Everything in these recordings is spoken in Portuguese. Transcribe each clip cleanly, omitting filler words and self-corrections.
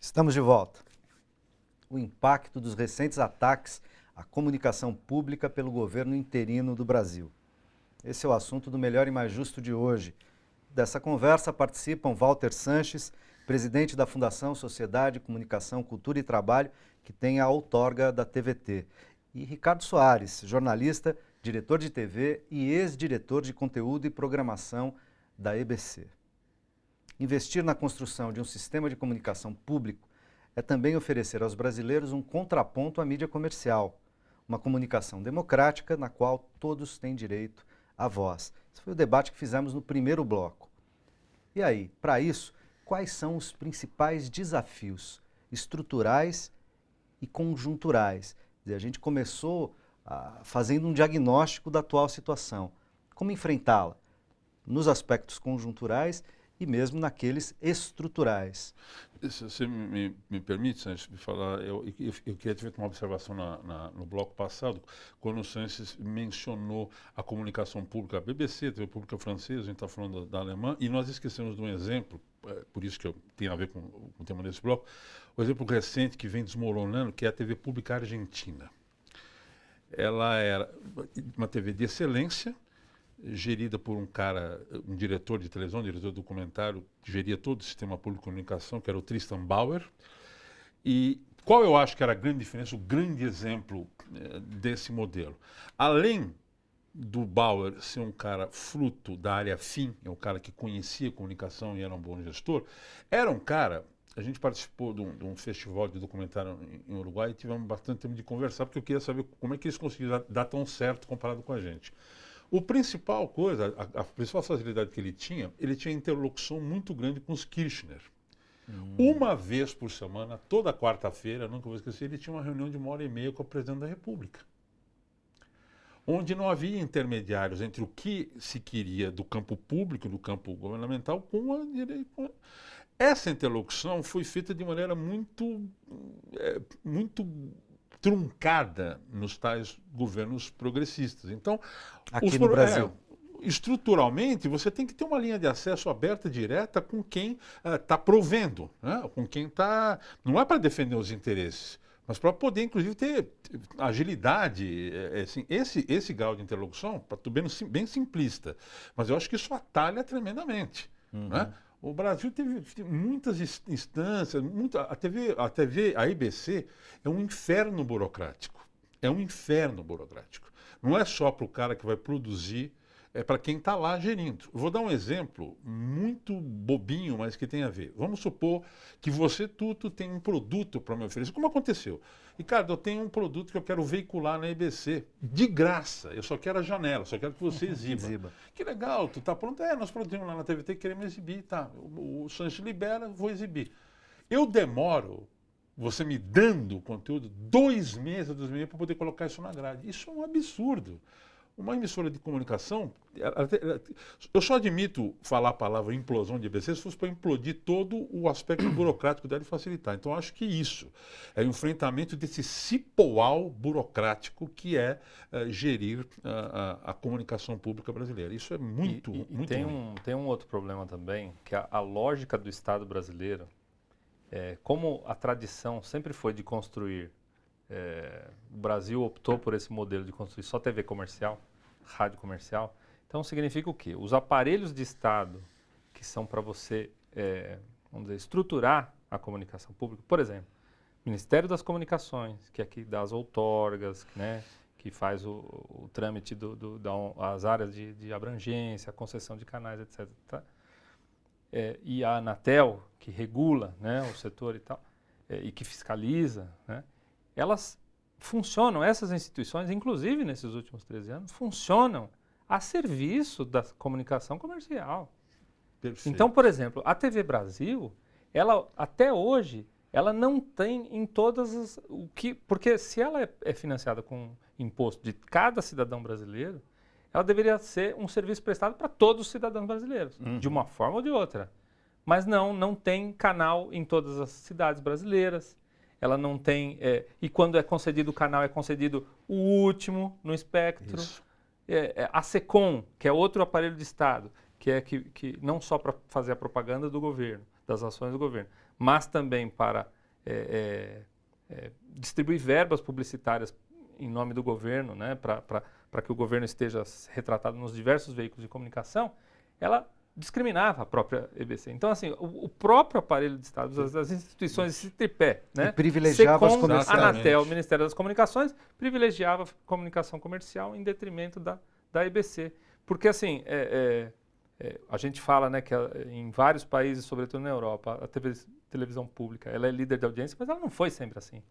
Estamos de volta. O impacto dos recentes ataques à comunicação pública pelo governo interino do Brasil. Esse é o assunto do Melhor e Mais Justo de hoje. Dessa conversa participam Walter Sanches, presidente da Fundação Sociedade, Comunicação, Cultura e Trabalho, que tem a outorga da TVT, e Ricardo Soares, jornalista, diretor de TV e ex-diretor de conteúdo e programação da EBC. Investir na construção de um sistema de comunicação público é também oferecer aos brasileiros um contraponto à mídia comercial, uma comunicação democrática na qual todos têm direito à voz. Esse foi o debate que fizemos no primeiro bloco. E aí, para isso, quais são os principais desafios estruturais e conjunturais? A gente começou fazendo um diagnóstico da atual situação. Como enfrentá-la? Nos aspectos conjunturais e mesmo naqueles estruturais. Se você me permite, Sanches, me falar, eu queria ter feito uma observação no bloco passado, quando o Sanches mencionou a comunicação pública, a BBC, a TV Pública Francesa, a gente está falando da alemã, e nós esquecemos de um exemplo, por isso que tem a ver com o tema desse bloco, o exemplo recente que vem desmoronando, que é a TV Pública Argentina. Ela era uma TV de excelência, gerida por um diretor de televisão, diretor de documentário, que geria todo o sistema público de comunicação, que era o Tristan Bauer. E qual eu acho que era a grande diferença, o grande exemplo desse modelo? Além do Bauer ser um cara fruto da área fim, é um cara que conhecia comunicação e era um bom gestor, era um cara... A gente participou de um festival de documentário em Uruguai e tivemos bastante tempo de conversar, porque eu queria saber como é que eles conseguiram dar tão certo comparado com a gente. A principal facilidade que ele tinha interlocução muito grande com os Kirchner. Uma vez por semana, toda quarta-feira, nunca vou esquecer, ele tinha uma reunião de 1h30 com o presidente da República. Onde não havia intermediários entre o que se queria do campo público, do campo governamental, com a direita. Essa interlocução foi feita de maneira muito truncada nos tais governos progressistas. Então, aqui no Brasil, estruturalmente, você tem que ter uma linha de acesso aberta, direta, com quem está provendo, né? Com quem está... Não é para defender os interesses, mas para poder, inclusive, ter agilidade. Assim, esse grau de interlocução, bem simplista, mas eu acho que isso atalha tremendamente. Né? O Brasil teve muitas instâncias, a IBC é um inferno burocrático. É um inferno burocrático. Não é só para o cara que vai produzir, é para quem está lá gerindo. Vou dar um exemplo muito bobinho, mas que tem a ver. Vamos supor que você, Tuto, tem um produto para me oferecer. Como aconteceu? Ricardo, eu tenho um produto que eu quero veicular na IBC, de graça. Eu só quero a janela, só quero que você exiba. Que legal, tu está pronto? Nós produzimos lá na TVT, queremos exibir, tá. O Sanches libera, vou exibir. Eu demoro, você me dando o conteúdo, 2 meses para poder colocar isso na grade. Isso é um absurdo. Uma emissora de comunicação, eu só admito falar a palavra implosão de IBC se fosse para implodir todo o aspecto burocrático dela e facilitar. Então, acho que isso é o enfrentamento desse cipoal burocrático que é gerir a comunicação pública brasileira. Isso é muito ruim. Tem um outro problema também, que a lógica do Estado brasileiro, como a tradição sempre foi de construir, o Brasil optou por esse modelo de construir só TV comercial, rádio comercial. Então significa o quê? Os aparelhos de Estado que são para você, vamos dizer, estruturar a comunicação pública, por exemplo, Ministério das Comunicações, que é que dá as outorgas, né, que faz o trâmite das áreas de abrangência, a concessão de canais, etc. Tá? E a Anatel, que regula, né, o setor e tal, e que fiscaliza, né? Elas funcionam, essas instituições, inclusive nesses últimos 13 anos, funcionam a serviço da comunicação comercial. Perfeito. Então, por exemplo, a TV Brasil, ela até hoje, ela não tem em todas as... porque se ela é financiada com imposto de cada cidadão brasileiro, ela deveria ser um serviço prestado para todos os cidadãos brasileiros, de uma forma ou de outra. Mas não tem canal em todas as cidades brasileiras. Ela não tem... e quando é concedido o canal, é concedido o último no espectro. A SECOM, que é outro aparelho de Estado, que não só para fazer a propaganda do governo, das ações do governo, mas também para distribuir verbas publicitárias em nome do governo, né, para que o governo esteja retratado nos diversos veículos de comunicação, ela discriminava a própria EBC. Então, assim, o próprio aparelho de Estado, as instituições, esse tripé, né? E privilegiava as SECOM, comerciais. Anatel, Ministério das Comunicações, privilegiava a comunicação comercial em detrimento da EBC. Porque, assim, a gente fala, né, que em vários países, sobretudo na Europa, a televisão pública, ela é líder de audiência, mas ela não foi sempre assim.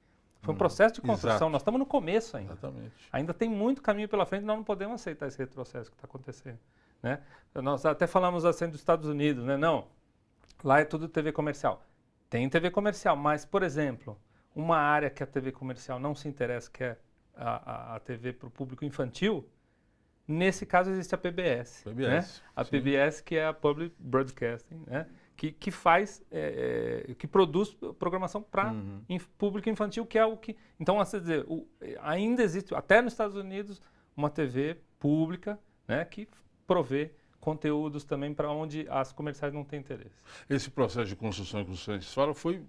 Foi um processo de construção. Exato. Nós estamos no começo ainda. Exatamente. Ainda tem muito caminho pela frente e nós não podemos aceitar esse retrocesso que está acontecendo, né? Nós até falamos assim dos Estados Unidos, né? Não, lá é tudo TV comercial. Tem TV comercial, mas, por exemplo, uma área que a TV comercial não se interessa, que é a TV para o público infantil, nesse caso existe a PBS. Né? A sim. PBS, que é a Public Broadcasting, né? Que faz, que produz programação para público infantil, que é o que... Então, assim, dizer, ainda existe, até nos Estados Unidos, uma TV pública, né, que provê conteúdos também para onde as comerciais não têm interesse. Esse processo de construção e construção de fala foi,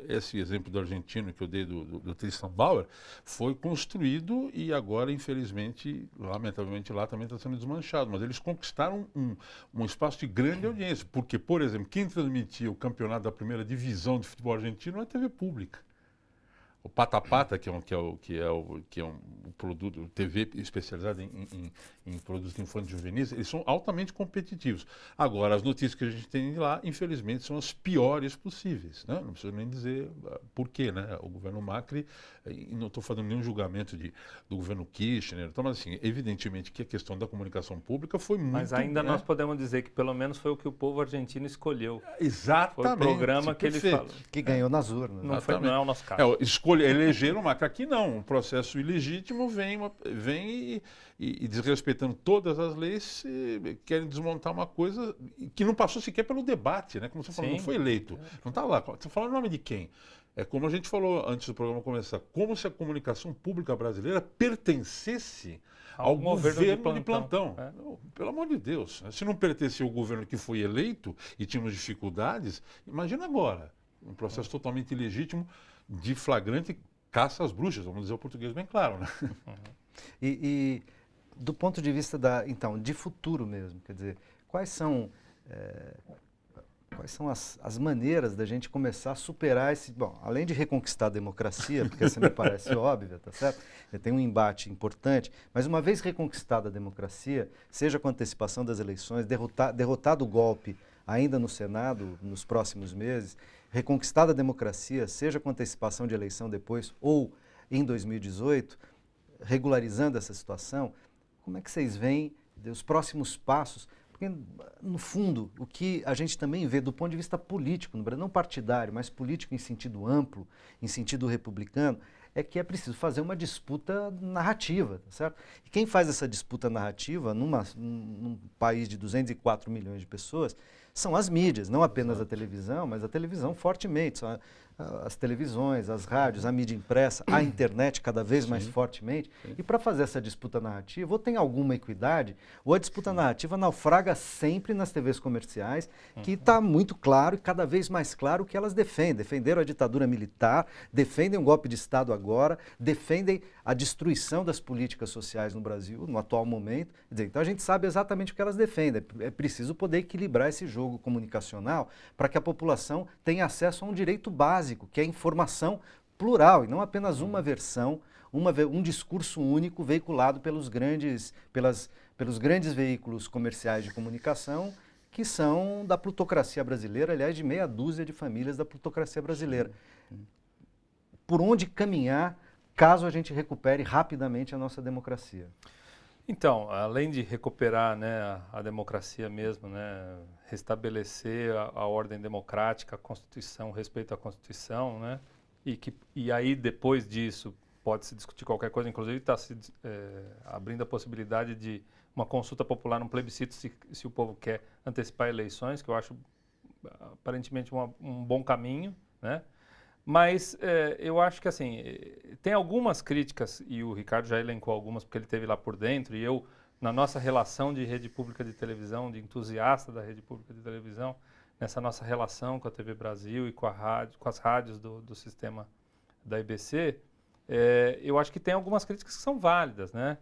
esse exemplo do argentino que eu dei do Tristan Bauer, foi construído e agora, infelizmente, lamentavelmente, lá também está sendo desmanchado. Mas eles conquistaram um espaço de grande audiência, porque, por exemplo, quem transmitia o campeonato da primeira divisão de futebol argentino é a TV pública. O Pata Pata, que é um produto, TV especializado em produtos infantis e juvenis, eles são altamente competitivos. Agora, as notícias que a gente tem lá, infelizmente, são as piores possíveis, né? Não preciso nem dizer por quê, né? O governo Macri, e não estou fazendo nenhum julgamento do governo Kirchner, então, mas assim, evidentemente que a questão da comunicação pública foi muito... Mas ainda nós podemos dizer que pelo menos foi o que o povo argentino escolheu. Exatamente. Foi o programa que ele falou. Que ganhou nas urnas. Não é o nosso caso. Elegeram o Macri. Aqui não, um processo ilegítimo vem e desrespeitando todas as leis, querem desmontar uma coisa que não passou sequer pelo debate, né? Como você falou, não foi eleito. Não está lá. Você fala o nome de quem? É como a gente falou antes do programa começar, como se a comunicação pública brasileira pertencesse ao governo de plantão. Não, pelo amor de Deus. Se não pertencia ao governo que foi eleito e tínhamos dificuldades, imagina agora. Um processo totalmente ilegítimo, de flagrante caça às bruxas, vamos dizer o português bem claro, né? E do ponto de vista de futuro mesmo, quer dizer, quais são as maneiras da gente começar a superar esse... Bom, além de reconquistar a democracia, porque essa me parece óbvia, tá certo? Tem um embate importante, mas uma vez reconquistada a democracia, seja com a antecipação das eleições, derrotado o golpe ainda no Senado, nos próximos meses, reconquistada a democracia, seja com antecipação de eleição depois ou em 2018, regularizando essa situação, como é que vocês veem os próximos passos? Porque, no fundo, o que a gente também vê do ponto de vista político, no Brasil, não partidário, mas político em sentido amplo, em sentido republicano, é que é preciso fazer uma disputa narrativa, tá certo? E quem faz essa disputa narrativa num país de 204 milhões de pessoas são as mídias, não apenas a televisão, mas a televisão fortemente, são as televisões, as rádios, a mídia impressa, a internet cada vez mais fortemente. E para fazer essa disputa narrativa, ou tem alguma equidade, ou a disputa narrativa naufraga sempre nas TVs comerciais, que está muito claro e cada vez mais claro o que elas defendem. Defenderam a ditadura militar, defendem um golpe de Estado agora, defendem a destruição das políticas sociais no Brasil, no atual momento. Quer dizer, então a gente sabe exatamente o que elas defendem. É preciso poder equilibrar esse jogo comunicacional para que a população tenha acesso a um direito básico, que é a informação plural, e não apenas uma versão, um discurso único veiculado pelos grandes veículos comerciais de comunicação, que são da plutocracia brasileira, aliás, de meia dúzia de famílias da plutocracia brasileira. Por onde caminhar, caso a gente recupere rapidamente a nossa democracia? Então, além de recuperar, né, a democracia mesmo, né, restabelecer a ordem democrática, a Constituição, o respeito à Constituição, né, e aí depois disso pode-se discutir qualquer coisa, inclusive está se abrindo a possibilidade de uma consulta popular, um plebiscito, se o povo quer antecipar eleições, que eu acho aparentemente um bom caminho, né? Mas eu acho que assim, tem algumas críticas, e o Ricardo já elencou algumas, porque ele esteve lá por dentro, e eu, na nossa relação de rede pública de televisão, de entusiasta da rede pública de televisão, nessa nossa relação com a TV Brasil e com a rádio, com as rádios do sistema da EBC, eu acho que tem algumas críticas que são válidas, né?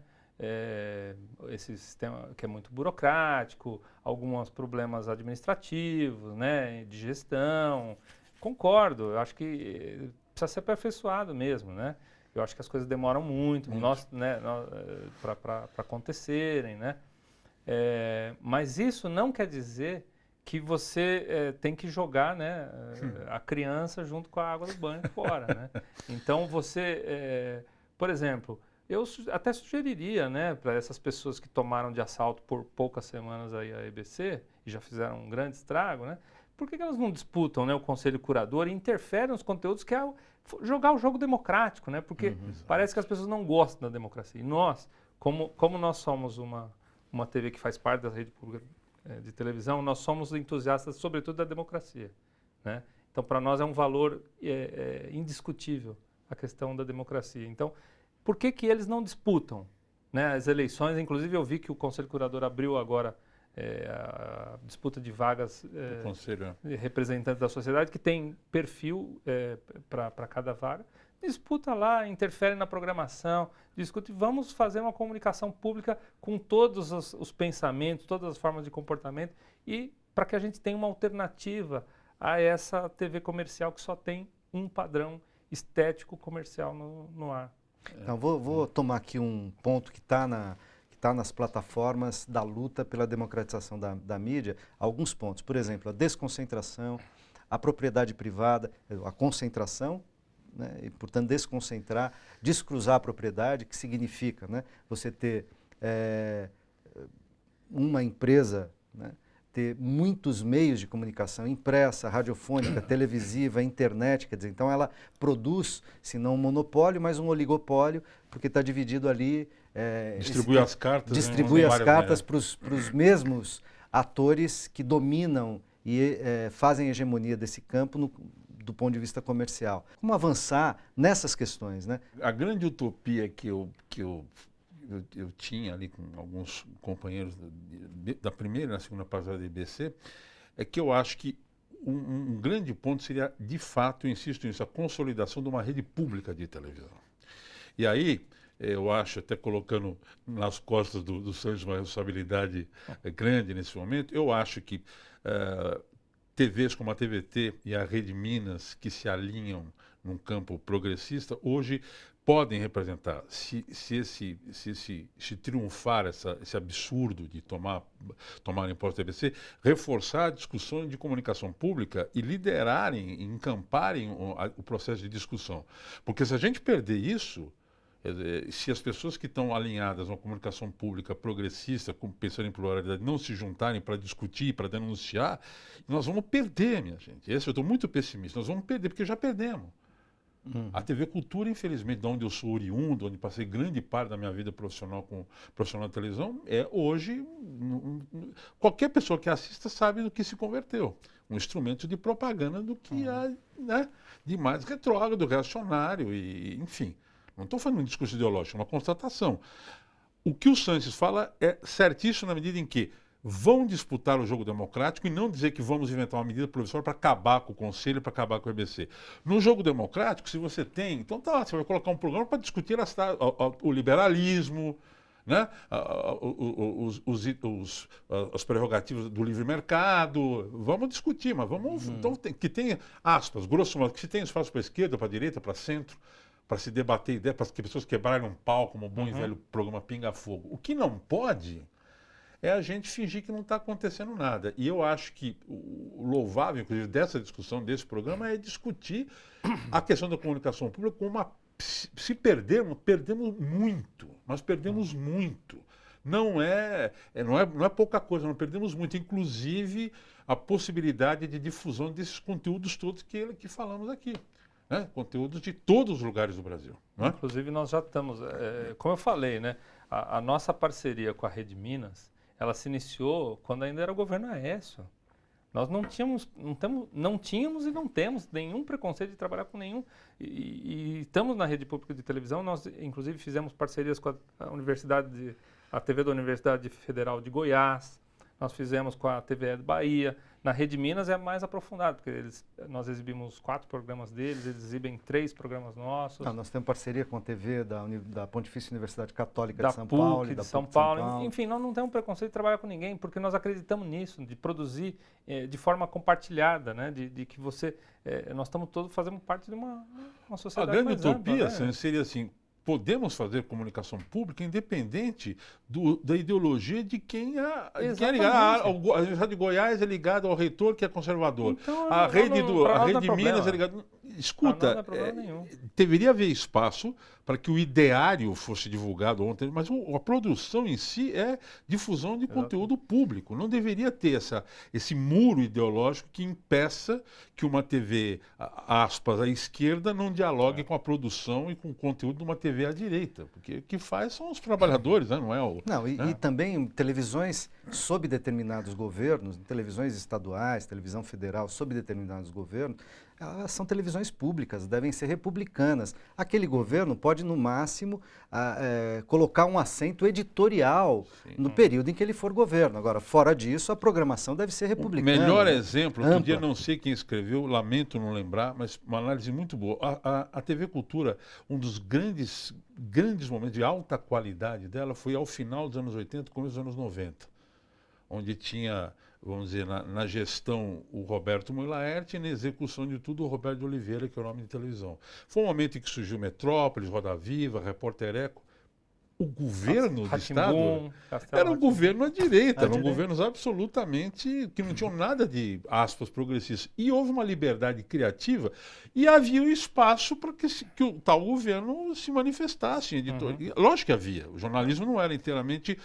Esse sistema que é muito burocrático, alguns problemas administrativos, né, de gestão. Concordo, eu acho que precisa ser aperfeiçoado mesmo, né? Eu acho que as coisas demoram muito. Né, para acontecerem, né? Mas isso não quer dizer que você tem que jogar, né, a criança junto com a água do banho fora, né? Então você, por exemplo, eu até sugeriria, né, para essas pessoas que tomaram de assalto por poucas semanas aí a EBC e já fizeram um grande estrago, né? Por que elas não disputam, né, o conselho curador e interferem nos conteúdos que é jogar o jogo democrático, né? Porque parece que as pessoas não gostam da democracia. E nós, como nós somos uma TV que faz parte da rede pública de televisão, nós somos entusiastas, sobretudo, da democracia, né? Então, para nós é um valor indiscutível a questão da democracia. Então, por que eles não disputam, né, as eleições? Inclusive, eu vi que o Conselho Curador abriu agora a disputa de vagas representantes da sociedade, que tem perfil para cada vaga. Disputa lá, interfere na programação, discute. Vamos fazer uma comunicação pública com todos os pensamentos, todas as formas de comportamento, e para que a gente tenha uma alternativa a essa TV comercial que só tem um padrão estético comercial no ar. Então, vou tomar aqui um ponto que está nas plataformas da luta pela democratização da mídia, alguns pontos. Por exemplo, a desconcentração, a propriedade privada, a concentração, né, e, portanto, desconcentrar, descruzar a propriedade, que significa, né, você ter uma empresa, né, ter muitos meios de comunicação, impressa, radiofônica, televisiva, internet, quer dizer, então ela produz, se não um monopólio, mas um oligopólio, porque está dividido ali... distribui as cartas. Distribui as cartas para os mesmos atores que dominam e fazem hegemonia desse campo do ponto de vista comercial. Como avançar nessas questões, né? A grande utopia que eu tinha ali com alguns companheiros da primeira e da segunda parte da EBC, é que eu acho que um grande ponto seria, de fato, eu insisto nisso, a consolidação de uma rede pública de televisão. E aí, eu acho, até colocando nas costas do Santos uma responsabilidade grande nesse momento, eu acho que TVs como a TVT e a Rede Minas, que se alinham num campo progressista, hoje podem representar, se triunfar esse absurdo de tomar imposto da TVC, reforçar a discussão de comunicação pública e liderarem, encamparem o processo de discussão. Porque se a gente perder isso, se as pessoas que estão alinhadas a uma comunicação pública progressista, pensando em pluralidade, não se juntarem para discutir, para denunciar, nós vamos perder, minha gente. Eu estou muito pessimista. Nós vamos perder, porque já perdemos. A TV Cultura, infelizmente, de onde eu sou oriundo, onde passei grande parte da minha vida profissional de televisão, hoje, qualquer pessoa que assista sabe do que se converteu. Um instrumento de propaganda do que há, né, de mais retrógrado, reacionário, e, enfim. Não estou fazendo um discurso ideológico, é uma constatação. O que o Sanches fala é certíssimo na medida em que vão disputar o jogo democrático e não dizer que vamos inventar uma medida provisória para acabar com o Conselho, para acabar com o EBC. No jogo democrático, se você tem... Então tá, você vai colocar um programa para discutir o liberalismo, né? As prerrogativas do livre mercado. Vamos discutir, mas vamos... Então, que tenha, aspas, grosso modo, que se tenha espaço para a esquerda, para a direita, para centro, para se debater ideias, para que pessoas quebrarem um pau, como o bom e velho programa Pinga Fogo. O que não pode é a gente fingir que não está acontecendo nada. E eu acho que o louvável, inclusive, dessa discussão, desse programa, é discutir a questão da comunicação pública com uma... Se perdermos, perdemos muito. Nós perdemos muito. Não é pouca coisa, nós perdemos muito. Inclusive, a possibilidade de difusão desses conteúdos todos que falamos aqui. Né? Conteúdos de todos os lugares do Brasil. Não é? Inclusive, nós já estamos... como eu falei, né? A nossa parceria com a Rede Minas, ela se iniciou quando ainda era o governo Aécio. Nós não tínhamos e não temos nenhum preconceito de trabalhar com nenhum. E estamos na rede pública de televisão. Nós, inclusive, fizemos parcerias com a TV da Universidade Federal de Goiás. nós fizemos com a TVE do Bahia. Na Rede Minas é mais aprofundado, porque nós exibimos 4 programas deles, eles exibem 3 programas nossos. Nós temos parceria com a TV da Pontifícia Universidade Católica da de São PUC, Paulo. de da São PUC Paulo. Enfim, nós não temos preconceito de trabalhar com ninguém, porque nós acreditamos nisso, de produzir de forma compartilhada, né? de que você... nós estamos todos fazendo parte de uma sociedade A grande mais ampla, utopia, né? Sérgio, seria assim, podemos fazer comunicação pública independente da ideologia de quem é ligado. A Universidade de Goiás é ligada ao reitor que é conservador. Então, a Rede Minas é ligada... Escuta, não é problema nenhum. Deveria haver espaço para que o ideário fosse divulgado ontem, mas a produção em si é difusão de conteúdo público. Não deveria ter esse muro ideológico que impeça que uma TV, aspas, à esquerda não dialogue com a produção e com o conteúdo de uma TV à direita. Porque o que faz são os trabalhadores, né? Não é o... Não, e também televisões sob determinados governos, televisões estaduais, televisão federal sob determinados governos, elas são televisões públicas, devem ser republicanas. Aquele governo pode, no máximo, colocar um assento editorial no período em que ele for governo. Agora, fora disso, a programação deve ser republicana. O melhor exemplo, outro ampla. dia não sei quem escreveu, lamento não lembrar, mas uma análise muito boa. A TV Cultura, um dos grandes momentos de alta qualidade dela foi ao final dos anos 80, começo dos anos 90, onde tinha... vamos dizer, na gestão o Roberto Mulaerte e na execução de tudo o Roberto de Oliveira, que é o nome de televisão. Foi um momento em que surgiu Metrópolis, Roda Viva, Repórter Eco. O governo do Estado era um governo à direita, eram governos absolutamente que não tinham nada de, aspas, progressistas. E houve uma liberdade criativa e havia o espaço para que o tal governo se manifestasse. Lógico que havia, o jornalismo não era inteiramente...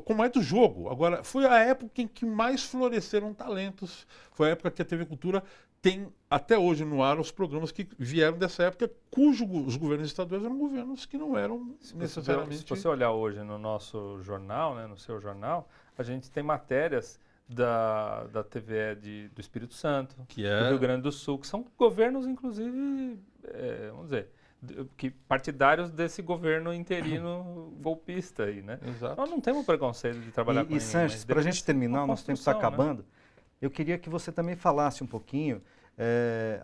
Como é do jogo. Agora, foi a época em que mais floresceram talentos. Foi a época que a TV Cultura tem, até hoje no ar, os programas que vieram dessa época, os governos estaduais eram governos que não eram necessariamente... Se você olhar hoje no nosso jornal, né, no seu jornal, a gente tem matérias da TVE do Espírito Santo, do Rio Grande do Sul, que são governos, inclusive, vamos dizer... partidários desse governo interino golpista aí, né? Exato. Nós não temos preconceito de trabalhar com ninguém. E Sanches, para a gente terminar, o nosso tempo está acabando, né? Eu queria que você também falasse um pouquinho,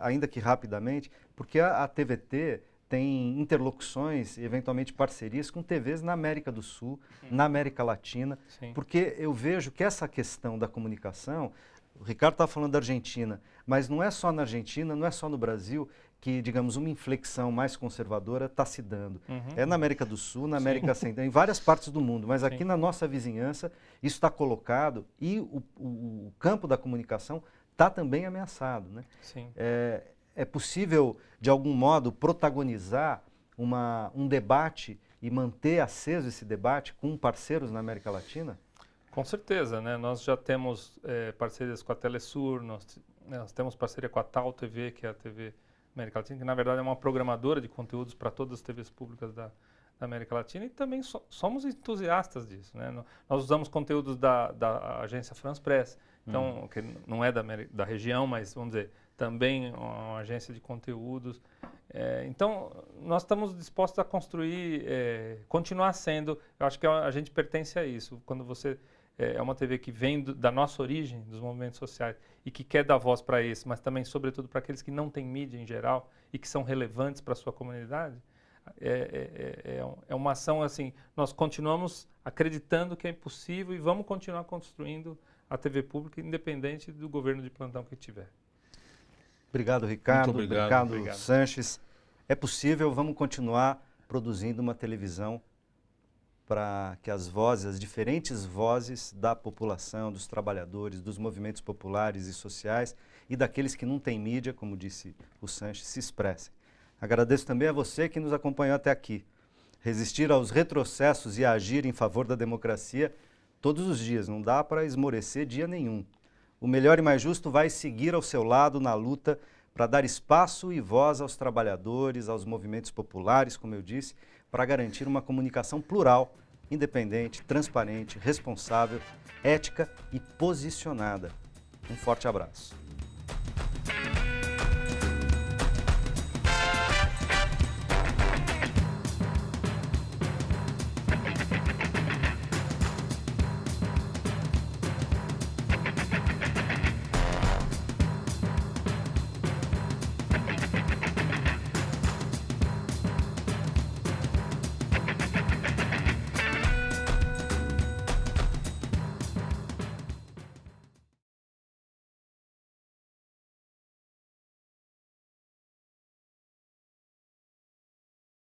ainda que rapidamente, porque a TVT tem interlocuções e eventualmente parcerias com TVs na América do Sul, na América Latina, porque eu vejo que essa questão da comunicação, o Ricardo está falando da Argentina, mas não é só na Argentina, não é só no Brasil, que, digamos, uma inflexão mais conservadora está se dando. É na América do Sul, na América Central, em várias partes do mundo, mas aqui na nossa vizinhança isso está colocado e o campo da comunicação está também ameaçado, né? É possível, de algum modo, protagonizar um debate e manter aceso esse debate com parceiros na América Latina? Com certeza, né? Nós já temos parcerias com a Telesur, nós temos parceria com a Tal TV, que é a TV América Latina, que na verdade é uma programadora de conteúdos para todas as TVs públicas da América Latina, e também somos entusiastas disso, né? Nós usamos conteúdos da agência France Press, então, que não é da região, mas vamos dizer, também uma agência de conteúdos. Então, nós estamos dispostos a construir, continuar sendo, eu acho que a gente pertence a isso, quando você... é uma TV que vem da nossa origem, dos movimentos sociais, e que quer dar voz para esse, mas também, sobretudo, para aqueles que não têm mídia em geral e que são relevantes para a sua comunidade. É uma ação assim, nós continuamos acreditando que é impossível e vamos continuar construindo a TV pública independente do governo de plantão que tiver. Obrigado, Ricardo. Muito obrigado. Obrigado, Sanches. É possível, vamos continuar produzindo uma televisão para que as diferentes vozes da população, dos trabalhadores, dos movimentos populares e sociais e daqueles que não têm mídia, como disse o Sanches, se expressem. Agradeço também a você que nos acompanhou até aqui. Resistir aos retrocessos e agir em favor da democracia todos os dias, não dá para esmorecer dia nenhum. O Melhor e Mais Justo vai seguir ao seu lado na luta para dar espaço e voz aos trabalhadores, aos movimentos populares, como eu disse, para garantir uma comunicação plural, independente, transparente, responsável, ética e posicionada. Um forte abraço.